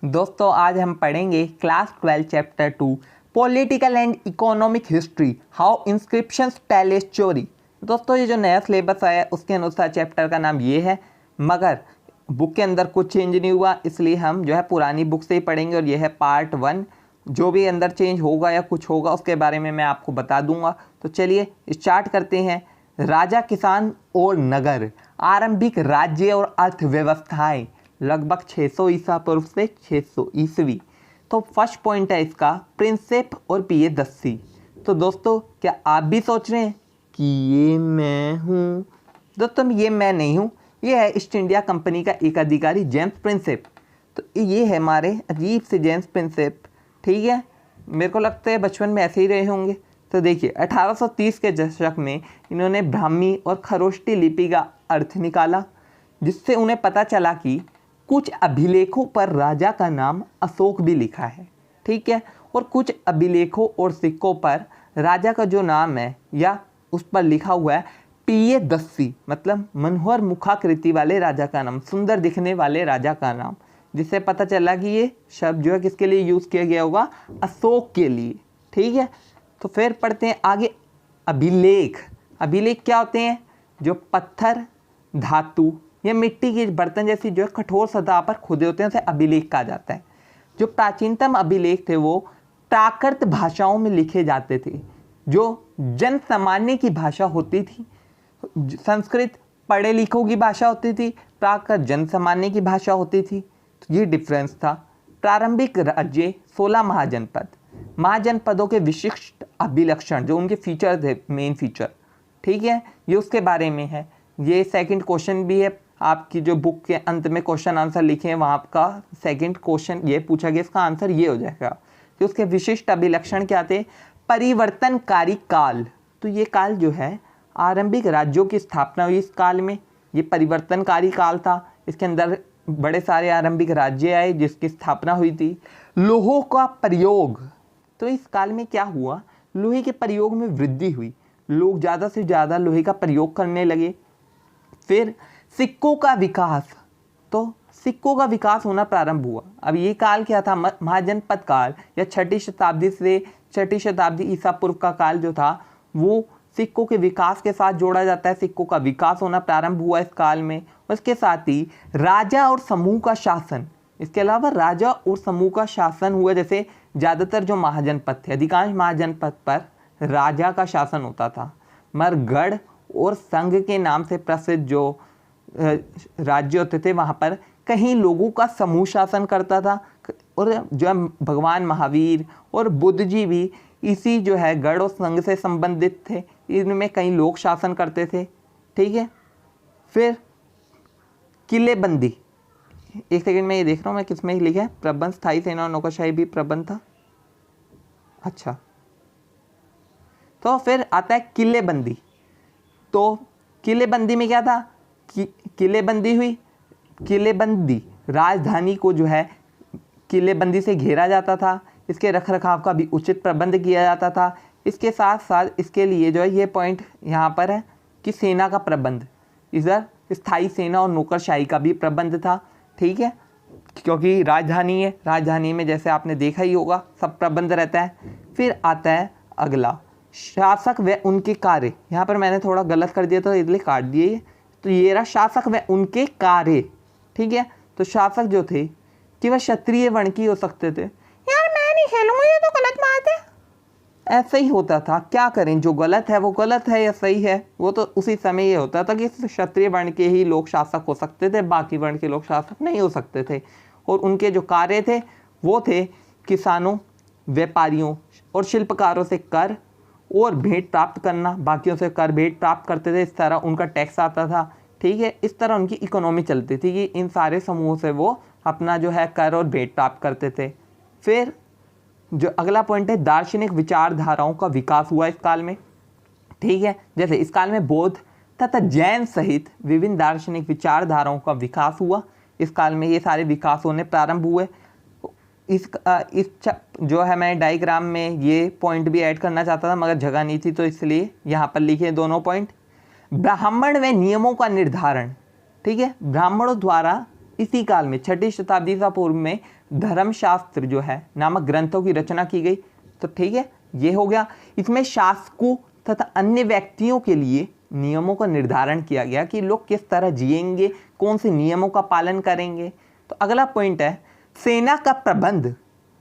दोस्तों आज हम पढ़ेंगे class 12 chapter 2 political and economic history how inscriptions tell a story. दोस्तों ये जो नया सिलेबस आया है उसके अनुसार चैप्टर का नाम ये है, मगर बुक के अंदर कुछ चेंज नहीं हुआ, इसलिए हम जो है पुरानी बुक से ही पढ़ेंगे और ये है पार्ट 1। जो भी अंदर चेंज होगा या कुछ होगा उसके बारे में मैं आपको बता दूंगा। तो चलिए स्टार्ट करते हैं। राजा, किसान और नगर, आरंभिक राज्य और अर्थव्यवस्थाएं लगभग 600 ईसा पूर्व से 600 ईस्वी। तो फर्स्ट पॉइंट है इसका प्रिंसेप और पियदस्सी। तो दोस्तों क्या आप भी सोच रहे हैं कि ये मैं हूँ? दोस्तों ये मैं नहीं हूँ, ये है ईस्ट इंडिया कंपनी का एक अधिकारी जेम्स प्रिंसेप। तो ये है हमारे अजीब से जेम्स प्रिंसेप, ठीक है। मेरे को लगता है बचपन में ऐसे ही रहे होंगे। तो देखिए 1830 के दशक में इन्होंने ब्राह्मी और खरोष्टी लिपि का अर्थ निकाला, जिससे उन्हें पता चला कि कुछ अभिलेखों पर राजा का नाम अशोक भी लिखा है, ठीक है। और कुछ अभिलेखों और सिक्कों पर राजा का जो नाम है या उस पर लिखा हुआ है पियदस्सी, मतलब मनोहर मुखाकृति वाले राजा का नाम, सुंदर दिखने वाले राजा का नाम, जिससे पता चला कि ये शब्द जो है किसके लिए यूज़ किया गया होगा, अशोक के लिए, ठीक है। तो फिर पढ़ते हैं आगे अभिलेख। अभिलेख क्या होते हैं? जो पत्थर, धातु या मिट्टी के बर्तन जैसी जो है कठोर सतह पर खुदे होते हैं उसे अभिलेख कहा जाता है। जो प्राचीनतम अभिलेख थे वो प्राकृत भाषाओं में लिखे जाते थे, जो जन सामान्य की भाषा होती थी। संस्कृत पढ़े लिखों की भाषा होती थी, प्राकृत जन सामान्य की भाषा होती थी। तो ये डिफरेंस था। प्रारंभिक राज्य 16 महाजनपद, महाजनपदों के विशिष्ट अभिलक्षण जो उनके फीचर थे, मेन फीचर, ठीक है, ये उसके बारे में है। ये सेकंड क्वेश्चन भी है, आपकी जो बुक के अंत में क्वेश्चन आंसर लिखे हैं वहाँ का सेकंड क्वेश्चन ये पूछा गया, इसका आंसर ये हो जाएगा कि उसके विशिष्ट अभिलक्षण क्या थे। परिवर्तनकारी काल, तो ये काल जो है आरंभिक राज्यों की स्थापना हुई इस काल में, ये परिवर्तनकारी काल था। इसके अंदर बड़े सारे आरंभिक राज्य आए जिसकी स्थापना हुई थी। लोहों का प्रयोग, तो इस काल में क्या हुआ, लोहे के प्रयोग में वृद्धि हुई, लोग ज़्यादा से ज़्यादा लोहे का प्रयोग करने लगे। फिर सिक्कों का विकास, तो सिक्कों का विकास होना प्रारंभ हुआ। अब ये काल क्या था, महाजनपद काल या छठी शताब्दी से छठी शताब्दी ईसा पूर्व का काल जो था वो सिक्कों के विकास के साथ जोड़ा जाता है। सिक्कों का विकास होना प्रारंभ हुआ इस काल में। उसके साथ ही राजा और समूह का शासन, इसके अलावा राजा और समूह का शासन हुआ। जैसे ज़्यादातर जो महाजनपद थे, अधिकांश महाजनपद पर राजा का शासन होता था, मगर गढ़ और संघ के नाम से प्रसिद्ध जो राज्य होते थे वहाँ पर कहीं लोगों का समूह शासन करता था। और जो भगवान महावीर और बुद्ध जी भी इसी जो है गढ़ और संघ से संबंधित थे, इनमें कई लोग शासन करते थे, ठीक है। फिर किलेबंदी, एक सेकंड में ये देख रहा हूँ मैं किस में लिखा है, प्रबंध, स्थायी सेना और नौकरशाही भी प्रबंध था। अच्छा, तो फिर आता है किलेबंदी। तो किलेबंदी में क्या था, किलेबंदी हुई। किलेबंदी राजधानी को जो है किलेबंदी से घेरा जाता था, इसके रखरखाव का भी उचित प्रबंध किया जाता था। इसके साथ साथ इसके लिए जो है ये पॉइंट यहाँ पर है कि सेना का प्रबंध, इधर स्थायी सेना और नौकरशाही का भी प्रबंध था, ठीक है, क्योंकि राजधानी है, राजधानी में जैसे आपने देखा ही होगा सब प्रबंध रहता है। फिर आता है अगला शासक व उनके कार्य। यहाँ पर मैंने थोड़ा गलत कर दिया तो इसलिए काट दिए। तो ये रहा शासक व उनके कार्य, ठीक है। तो शासक जो थे कि वह क्षत्रिय वर्ण की हो सकते थे। यार मैं नहीं खेलूंगा, ये तो गलत बात है। ऐसा ही होता था, क्या करें, जो गलत है वो गलत है या सही है वो तो उसी समय ये होता था कि क्षत्रिय वर्ण के ही लोग शासक हो सकते थे, बाकी वर्ण के लोग शासक नहीं हो सकते थे। और उनके जो कार्य थे वो थे किसानों, व्यापारियों और शिल्पकारों से कर और भेंट प्राप्त करना, बाकियों से कर भेंट प्राप्त करते थे, इस तरह उनका टैक्स आता था, ठीक है। इस तरह उनकी इकोनॉमी चलती थी कि इन सारे समूहों से वो अपना जो है कर और भेंट प्राप्त करते थे। फिर जो अगला पॉइंट है दार्शनिक विचारधाराओं का विकास हुआ इस काल में, ठीक है। जैसे इस काल में बौद्ध तथा जैन सहित विभिन्न दार्शनिक विचारधाराओं का विकास हुआ इस काल में, ये सारे विकास होने प्रारंभ हुए। इस जो है मैं डायग्राम में ये पॉइंट भी ऐड करना चाहता था मगर जगह नहीं थी, तो इसलिए यहाँ पर लिखे दोनों पॉइंट। ब्राह्मण व नियमों का निर्धारण, ठीक है, ब्राह्मणों द्वारा इसी काल में 6ठी शताब्दी ईसा पूर्व में धर्मशास्त्र जो है नामक ग्रंथों की रचना की गई। तो ठीक है, ये हो गया। इसमें शासकों तथा अन्य व्यक्तियों के लिए नियमों का निर्धारण किया गया कि लोग किस तरह जिएंगे, कौन से नियमों का पालन करेंगे। तो अगला पॉइंट है सेना का प्रबंध।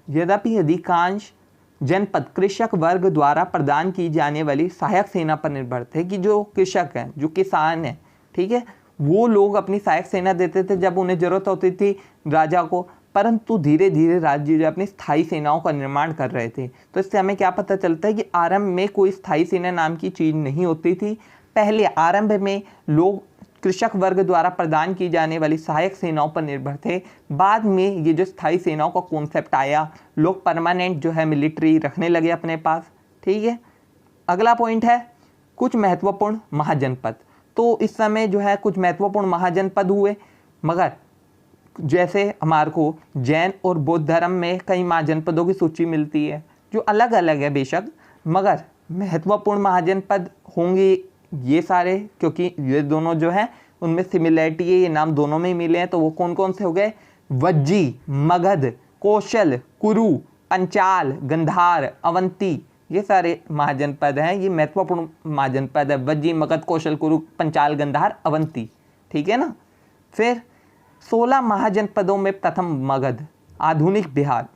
यद्यपि अधिकांश जनपद कृषक वर्ग द्वारा प्रदान की जाने वाली सहायक सेना पर निर्भर थे, कि जो कृषक हैं, जो किसान हैं, ठीक है, वो लोग अपनी सहायक सेना देते थे जब उन्हें जरूरत होती थी राजा को, परंतु धीरे धीरे राज्य जो अपनी स्थायी सेनाओं का निर्माण कर रहे थे। तो इससे हमें क्या पता चलता है कि आरंभ में कोई स्थायी सेना नाम की चीज नहीं होती थी। पहले आरंभ में लोग कृषक वर्ग द्वारा प्रदान की जाने वाली सहायक सेनाओं पर निर्भर थे। बाद में ये जो स्थायी सेनाओं का कॉन्सेप्ट आया, लोग परमानेंट जो है मिलिट्री रखने लगे अपने पास। ठीक है, अगला पॉइंट है कुछ महत्वपूर्ण महाजनपद। तो इस समय जो है कुछ महत्वपूर्ण महाजनपद हुए, मगर जैसे हमारे को जैन और बौद्ध धर्म में कई महाजनपदों की सूची मिलती है जो अलग अलग है बेशक, मगर महत्वपूर्ण महाजनपद होंगे ये सारे, क्योंकि ये दोनों जो है उनमें सिमिलरिटी है, ये नाम दोनों में ही मिले हैं। तो वो कौन कौन से हो गए? वज्जी, मगध, कौशल, कुरु, पंचाल, गंधार, अवंती, ये सारे महाजनपद हैं। ये महत्वपूर्ण महाजनपद है, वज्जी, मगध, कौशल, कुरु, पंचाल, गंधार, अवंती। ठीक है ना। फिर 16 महाजनपदों में प्रथम मगध, आधुनिक बिहार।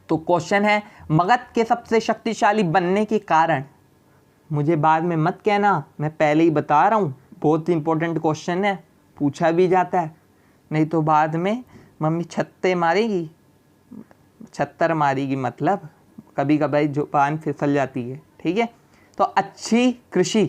तो क्वेश्चन है मगध के सबसे शक्तिशाली बनने के कारण, मुझे बाद में मत कहना, मैं पहले ही बता रहा हूँ, बहुत इंपॉर्टेंट क्वेश्चन है, पूछा भी जाता है, नहीं तो बाद में मम्मी छत्ते मारेगी, छत्तर मारेगी, मतलब कभी कभी जुबान फिसल जाती है। ठीक है, तो अच्छी कृषि,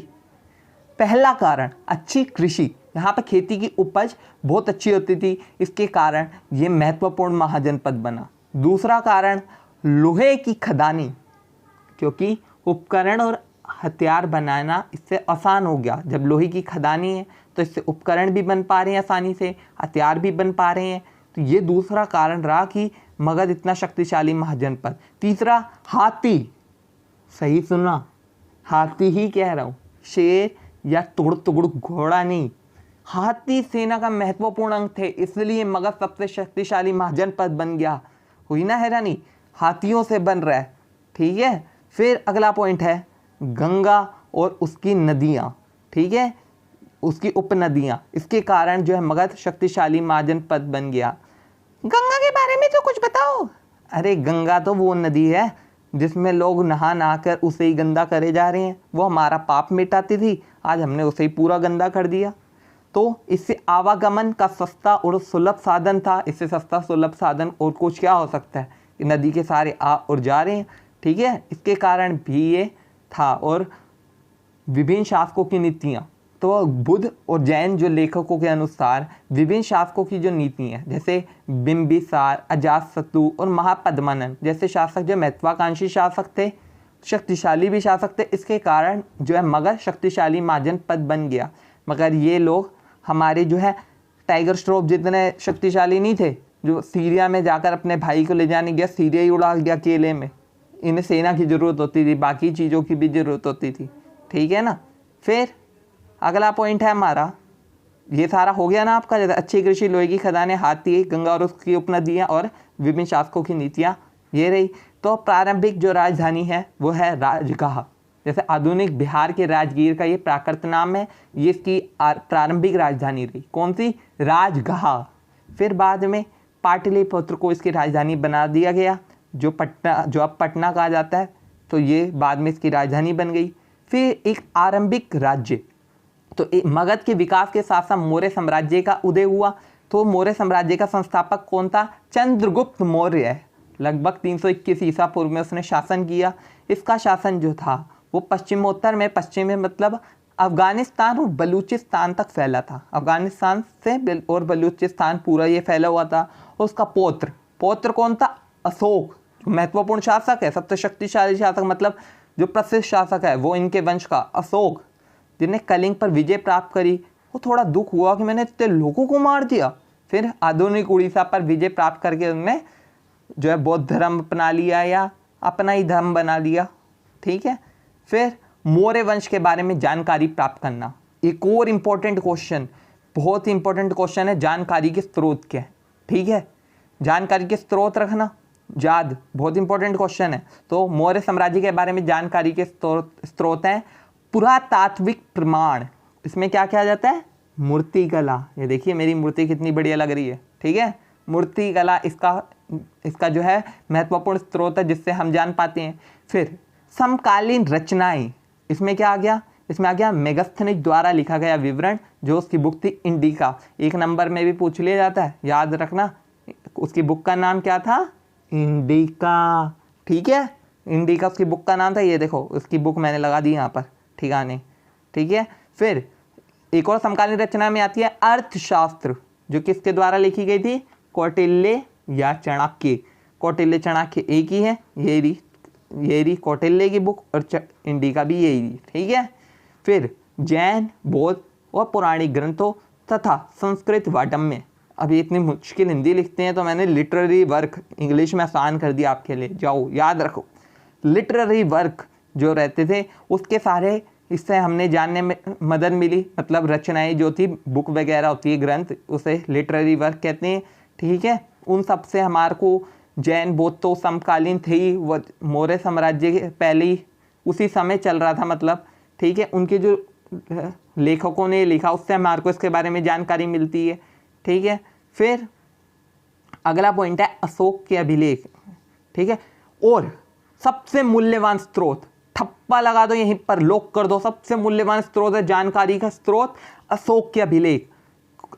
पहला कारण अच्छी कृषि, यहाँ पर खेती की उपज बहुत अच्छी होती थी, इसके कारण ये महत्वपूर्ण महाजनपद बना। दूसरा कारण लोहे की खदानी, क्योंकि उपकरण और हथियार बनाना इससे आसान हो गया। जब लोहे की खदानी है तो इससे उपकरण भी बन पा रहे हैं आसानी से, हथियार भी बन पा रहे हैं। तो ये दूसरा कारण रहा कि मगध इतना शक्तिशाली महाजनपद। तीसरा हाथी, सही सुना, हाथी ही कह रहा हूँ, शेर या तुड़ घोड़ा नहीं, हाथी सेना का महत्वपूर्ण अंग थे, इसलिए मगध सबसे शक्तिशाली महाजनपद बन गया। हुई ना हैरानी, हाथियों से बन रहा है। ठीक है, फिर अगला पॉइंट है गंगा और उसकी नदियाँ। ठीक है, उसकी उपनदियाँ, इसके कारण जो है मगध शक्तिशाली महाजनपद बन गया। गंगा के बारे में तो कुछ बताओ। अरे गंगा तो वो नदी है जिसमें लोग नहा नहा कर उसे ही गंदा करे जा रहे हैं, वो हमारा पाप मिटाती थी, आज हमने उसे ही पूरा गंदा कर दिया। तो इससे आवागमन का सस्ता और सुलभ साधन था, इससे सस्ता सुलभ साधन और कुछ क्या हो सकता है, नदी के सारे आ और जा रहे हैं। ठीक है, इसके कारण भी ये था। और विभिन्न शासकों की नीतियाँ, तो बुद्ध और जैन जो लेखकों के अनुसार विभिन्न शासकों की जो नीतियाँ, जैसे बिंबिसार, अजातशत्रु और महापद्मनन जैसे शासक जो महत्वाकांक्षी शासक थे, शक्तिशाली भी शासक थे, इसके कारण जो है मगध शक्तिशाली महाजनपद बन गया। मगर ये लोग हमारे जो है टाइगर श्रॉफ जितने शक्तिशाली नहीं थे, जो सीरिया में जाकर अपने भाई को ले जाने गया, सीरिया ही उड़ा गया अकेले में। इन्हें सेना की ज़रूरत होती थी, बाकी चीज़ों की भी ज़रूरत होती थी। ठीक है ना। फिर अगला पॉइंट है हमारा, ये सारा हो गया ना आपका, जैसे अच्छी कृषि, लोहे की खदानें, हाथी, गंगा और उसकी उपनदियाँ और विभिन्न शासकों की नीतियाँ, ये रही। तो प्रारंभिक जो राजधानी है वो है राजगाह। जैसे आधुनिक बिहार के राजगीर का ये प्राकृत नाम है, ये इसकी प्रारंभिक राजधानी रही। कौन सी? राजगाह। फिर बाद में पाटलिपुत्र को इसकी राजधानी बना दिया गया, जो अब पटना कहा जाता है, तो ये बाद में इसकी राजधानी बन गई। फिर एक आरंभिक राज्य, तो मगध के विकास के साथ साथ मौर्य साम्राज्य का उदय हुआ। तो मौर्य साम्राज्य का संस्थापक कौन था? चंद्रगुप्त मौर्य है। लगभग 321 ईसा पूर्व में उसने शासन किया। इसका शासन जो था वो पश्चिमोत्तर में, पश्चिम में मतलब अफगानिस्तान और बलूचिस्तान तक फैला था। अफगानिस्तान से और बलूचिस्तान पूरा ये फैला हुआ था। उसका पौत्र कौन था? अशोक, जो महत्वपूर्ण शासक है, सबसे शक्तिशाली शासक, मतलब जो प्रसिद्ध शासक है वो इनके वंश का अशोक, जिन्हें कलिंग पर विजय प्राप्त करी। वो थोड़ा दुख हुआ कि मैंने इतने लोगों को मार दिया। फिर आधुनिक उड़ीसा पर विजय प्राप्त करके उन्होंने जो है बौद्ध धर्म अपना लिया या अपना ही धर्म बना लिया। ठीक है, फिर मौर्य वंश के बारे में जानकारी प्राप्त करना, एक और इम्पोर्टेंट क्वेश्चन। बहुत ही इंपॉर्टेंट क्वेश्चन है, जानकारी के स्रोत क्या है, ठीक है, जानकारी के स्रोत रखना याद, बहुत इंपॉर्टेंट क्वेश्चन है। तो मौर्य साम्राज्य के बारे में जानकारी के स्रोत हैं पुरातात्विक प्रमाण, इसमें क्या किया जाता है, मूर्ति कला, ये देखिए मेरी मूर्ति कितनी बढ़िया लग रही है, ठीक है, मूर्ति कला इसका जो है महत्वपूर्ण स्रोत है जिससे हम जान पाते हैं। फिर समकालीन रचनाएं, इसमें क्या आ गया, इसमें आ गया मेगास्थनीज द्वारा लिखा गया विवरण, जो उसकी बुक थी इंडिका, 1 नंबर में भी पूछ लिया जाता है, याद रखना उसकी बुक का नाम क्या था, इंडिका, ठीक है, इंडिका उसकी बुक का नाम था, ये देखो उसकी बुक मैंने लगा दी यहाँ पर ठिकाने, ठीक है। फिर एक और समकालीन रचना में आती है अर्थशास्त्र, जो किसके द्वारा लिखी गई थी, कौटिल्य या चाणक्य, कौटिल्य चाणक्य एक ही है, ये रही कौटिल्य की बुक और इंडिका भी यही रही, ठीक है। फिर जैन, बौद्ध और पौराणिक ग्रंथों तथा संस्कृत वाड्मय, अभी इतनी मुश्किल हिंदी लिखते हैं तो मैंने लिटरेरी वर्क इंग्लिश में आसान कर दिया आपके लिए, जाओ याद रखो, लिटरेरी वर्क जो रहते थे उसके सारे, इससे हमने जानने में मदद मिली, मतलब रचनाएं जो थी, बुक वगैरह होती है ग्रंथ, उसे लिटरेरी वर्क कहते हैं, ठीक है। उन सब से हमारे को जैन बौद्ध तो समकालीन थे ही, वो मौर्य साम्राज्य के पहले ही उसी समय चल रहा था, मतलब ठीक है, उनके जो लेखकों ने लिखा उससे हमारे को इसके बारे में जानकारी मिलती है, ठीक है। फिर अगला पॉइंट है अशोक के अभिलेख, ठीक है, और सबसे मूल्यवान स्रोत, ठप्पा लगा दो यहीं पर, लॉक कर दो, सबसे मूल्यवान स्रोत है जानकारी का स्रोत अशोक के अभिलेख।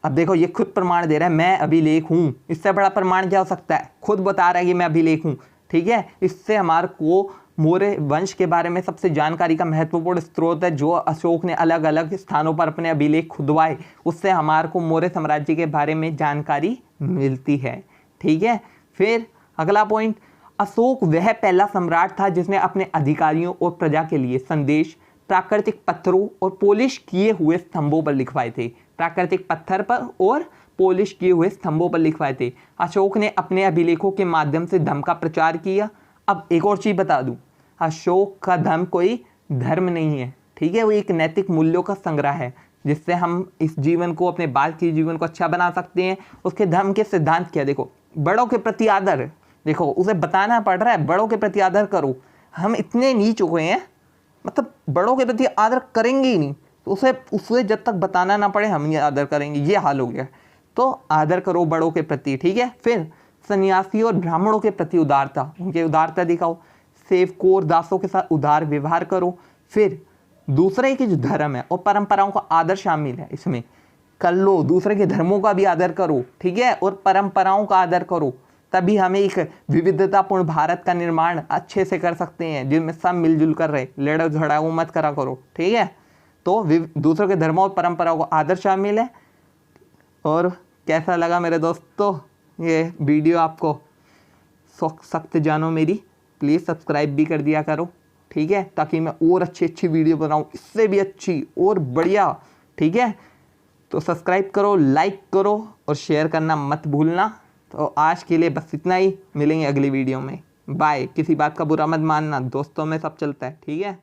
अब देखो ये खुद प्रमाण दे रहा है मैं अभिलेख हूं, इससे बड़ा प्रमाण क्या हो सकता है, खुद बता रहा है कि मैं अभिलेख हूं, ठीक है। इससे हमारे को मौर्य वंश के बारे में सबसे जानकारी का महत्वपूर्ण स्रोत है, जो अशोक ने अलग अलग स्थानों पर अपने अभिलेख खुदवाए, उससे हमारे को मौर्य साम्राज्य के बारे में जानकारी मिलती है, ठीक है। फिर अगला पॉइंट, अशोक वह पहला सम्राट था जिसने अपने अधिकारियों और प्रजा के लिए संदेश प्राकृतिक पत्थरों और पॉलिश किए हुए स्तंभों पर लिखवाए थे, प्राकृतिक पत्थर पर और पॉलिश किए हुए स्तंभों पर लिखवाए थे। अशोक ने अपने अभिलेखों के माध्यम से धर्म का प्रचार किया। अब एक और चीज बता दूं, अशोक का धर्म कोई धर्म नहीं है, ठीक है, वो एक नैतिक मूल्यों का संग्रह है, जिससे हम इस जीवन को, अपने बाद के जीवन को अच्छा बना सकते हैं। उसके धर्म के सिद्धांत क्या, देखो बड़ों के प्रति आदर, देखो उसे बताना पड़ रहा है बड़ों के प्रति आदर करो, हम इतने नीच हो गए हैं, मतलब बड़ों के प्रति आदर करेंगे ही नहीं, तो उसे जब तक बताना ना पड़े हम ये आदर करेंगे, ये हाल हो गया। तो आदर करो बड़ों के प्रति, ठीक है। फिर सन्यासी और ब्राह्मणों के प्रति उदारता, उनके उदारता दिखाओ, सेवकों और दासों के साथ उदार व्यवहार करो। फिर दूसरे के जो धर्म है और परंपराओं का आदर शामिल है, इसमें कर लो, दूसरे के धर्मों का भी आदर करो, ठीक है, और परंपराओं का आदर करो, तभी हमें एक विविधतापूर्ण भारत का निर्माण अच्छे से कर सकते हैं, जिनमें सब मिलजुल कर रहे, लड़ो झड़ाओ मत करा करो, ठीक है। तो दूसरों के धर्मों और परंपराओं को आदर शामिल है। और कैसा लगा मेरे दोस्तों ये वीडियो, आपको सख्त जानो मेरी, प्लीज़ सब्सक्राइब भी कर दिया करो, ठीक है, ताकि मैं और अच्छी वीडियो बनाऊँ, इससे भी अच्छी और बढ़िया, ठीक है। तो सब्सक्राइब करो, लाइक करो और शेयर करना मत भूलना। तो आज के लिए बस इतना ही, मिलेंगे अगली वीडियो में, बाय। किसी बात का बुरा मत मानना, दोस्तों में सब चलता है, ठीक है।